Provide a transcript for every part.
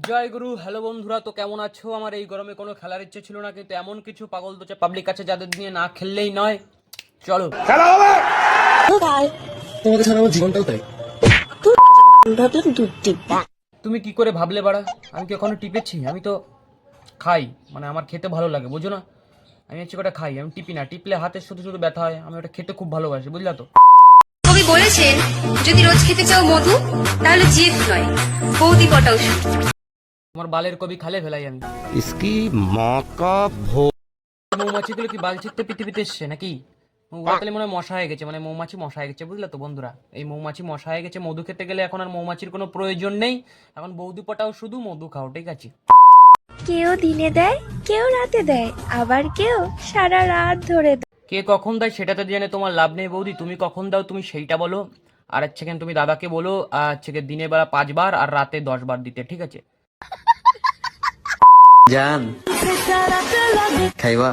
জয় গুরু। Hello বন্ধুরা, তো কেমন আছো? আমার এই গরমে কোনো খেলার ইচ্ছে ছিল না, কিন্তু এমন কিছু পাগল দোচে পাবলিক আছে যাদের নিয়ে না খেললেই নয়। চলো খেলা হবে। তোমাকে ছাড়া আমার জীবনটাও তাই। ভাবলাম দুধ টিপ। তুমি কি করে ভাবলে বাড়া? আমি কি এখনো টিপেছি? আমি তো খাই, মানে আমার খেতে ভালো লাগে, বুঝো না? আমি হচ্ছে ওটা খাই, আমি টিপি না। টিপলে হাতে শুধু শুধু ব্যথা হয়। আমি ওটা খেতে খুব ভালোবাসি, বুঝলা তো? কবি বলেছেন, যদি রোজ খেতে চাও মধু, তাহলে জিদ নয়, বৌদি পটাও শুধু। আমার বালের কবি খালে ফেলাই আমি। इसकी माँ का भो মৌমাছিগুলো কি বাল ছিটতে পৃথিবীতে এসছে নাকি? ওরা তাহলে মনে হয় মশা হয়ে গেছে, মানে মৌমাছি মশা হয়ে গেছে, বুঝলে তো বন্ধুরা? এই মৌমাছি মশা হয়ে গেছে। মধু খেতে গেলে এখন আর মৌমাছির কোনো প্রয়োজন নেই। এখন বৌদি পটাও শুধু মধু খাও, ঠিক আছে? কেউ দিনে দেয়, কেউ রাতে দেয়, আবার কেউ সারা রাত ধরে দেয়। কে কখন দেয় সেটাতে জেনে তোমার লাভ নেই বৌদি। তুমি কখন দাও তুমি সেইটা বলো। আর হচ্ছে কেন তুমি দাদাকে বলো হচ্ছে দিনের বেলা 5 বার আর রাতে 10 বার দিতে, ঠিক আছে? জান খাইবা?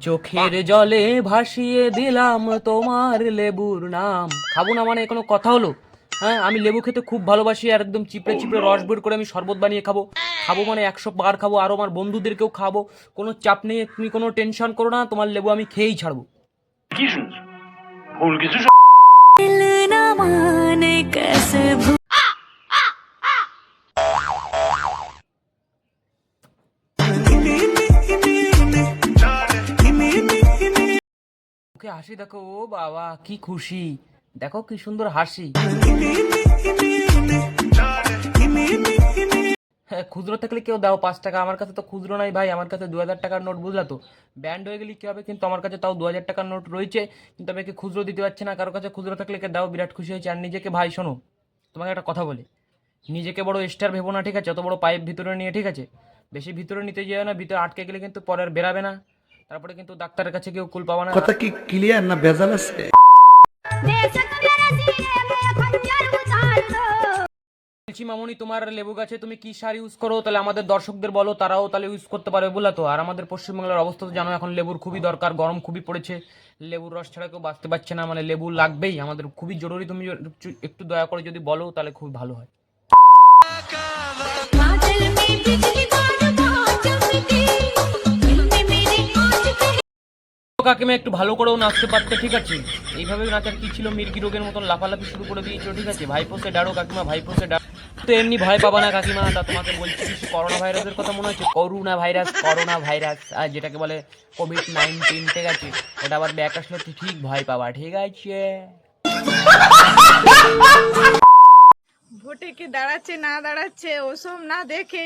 চোখের জলে ভাসিয়ে দিলাম তোমার লেবুর নাম। খাবো না মানে কোনো কথা হলো? হ্যাঁ, আমি লেবু খেতে খুব ভালোবাসি, আর একদম চিপড়ে চিপড়ে রস বের করে আমি শরবত বানিয়ে খাবো। খাবো মানে 100 বার খাবো, আরো আমার বন্ধুদেরকেও খাবো। কোনো চাপ নেই, তুমি কোনো টেনশন করো না, তোমার লেবু আমি খেয়েই ছাড়বো। ওকে হাসি দেখো, ও বাবা কি খুশি, দেখো কি সুন্দর হাসি। হ্যাঁ, খুচরো থাকলে কেউ দাও 5 টাকা। আমার কাছে তো খুচরো নাই ভাই, আমার কাছে 2000 টাকার নোট, বুঝলা তো? ব্যান্ড হয়ে গেলে কি হবে, কিন্তু আমার কাছে তাও 2000 টাকার নোট রয়েছে, কিন্তু আমি কি খুচরো দিতে পারছি না। কারো কাছে খুচরো থাকলে কে দাও, বিরাট খুশি হয়েছে। আর নিজেকে ভাই শোনো, তোমাকে একটা কথা বলি, নিজেকে বড় স্টার ভেবো না, ঠিক আছে? অত বড় পাইপ ভিতরে নিয়ে, ঠিক আছে? বেশি ভিতরে নিতে যেও না, ভিতরে আটকে গেলে কিন্তু পরে আর বেরাবে না। তারপরে কিন্তু ডাক্তারের কাছে কেউ কুল পাবা না। কথা কি ক্লিয়ার না ভেজাল আছে? বলছি মামুনি, তোমার লেবু গাছে তুমি কি সার ইউজ করো? তাহলে আমাদের দর্শকদের বলো, তারাও তাহলে ইউজ করতে পারবে, বুঝলা তো? আর আমাদের পশ্চিমবাংলার অবস্থা তো জানো, এখন লেবুর খুবই দরকার, গরম খুবই পড়েছে। লেবুর রস ছাড়া কেউ বাঁচতে পারছে না, মানে লেবু লাগবেই আমাদের, খুবই জরুরি। তুমি একটু দয়া করে যদি বলো তাহলে খুব ভালো হয়। কাকিমা একটু ভালো করেও নাচতে পারতে, ঠিক আছে? এইভাবে নাচার কি ছিল? মির্গি রোগের মতন লাফালাফি শুরু করে দিয়েছো, ঠিক আছে? ভাইপোসে ডাড়ো কাকিমা, ভাইপোসে ডাড়ো। তো এমনি ভয় পাবা না কাকিমা, তা তোমাকে বলছি করোনা ভাইরাসের কথা মনে হচ্ছে? করোনা ভাইরাস, আর যেটাকে বলে COVID-19, ঠিক আছে? ওটা আবার ব্যাক আসলে ঠিক ভয় পাবা, ঠিক আছে? ভোটে কে দাঁড়াচ্ছে না দাঁড়াচ্ছে ওসব না দেখে,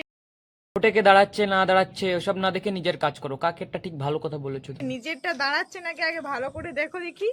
ওটা কে দাঁড়াচ্ছে না দাঁড়াচ্ছে ওসব না দেখে নিজের কাজ করো। কাকে একটা ঠিক ভালো কথা বলেছো তুমি। নিজেরটা দাঁড়াচ্ছে নাকি আগে ভালো করে দেখো দেখি।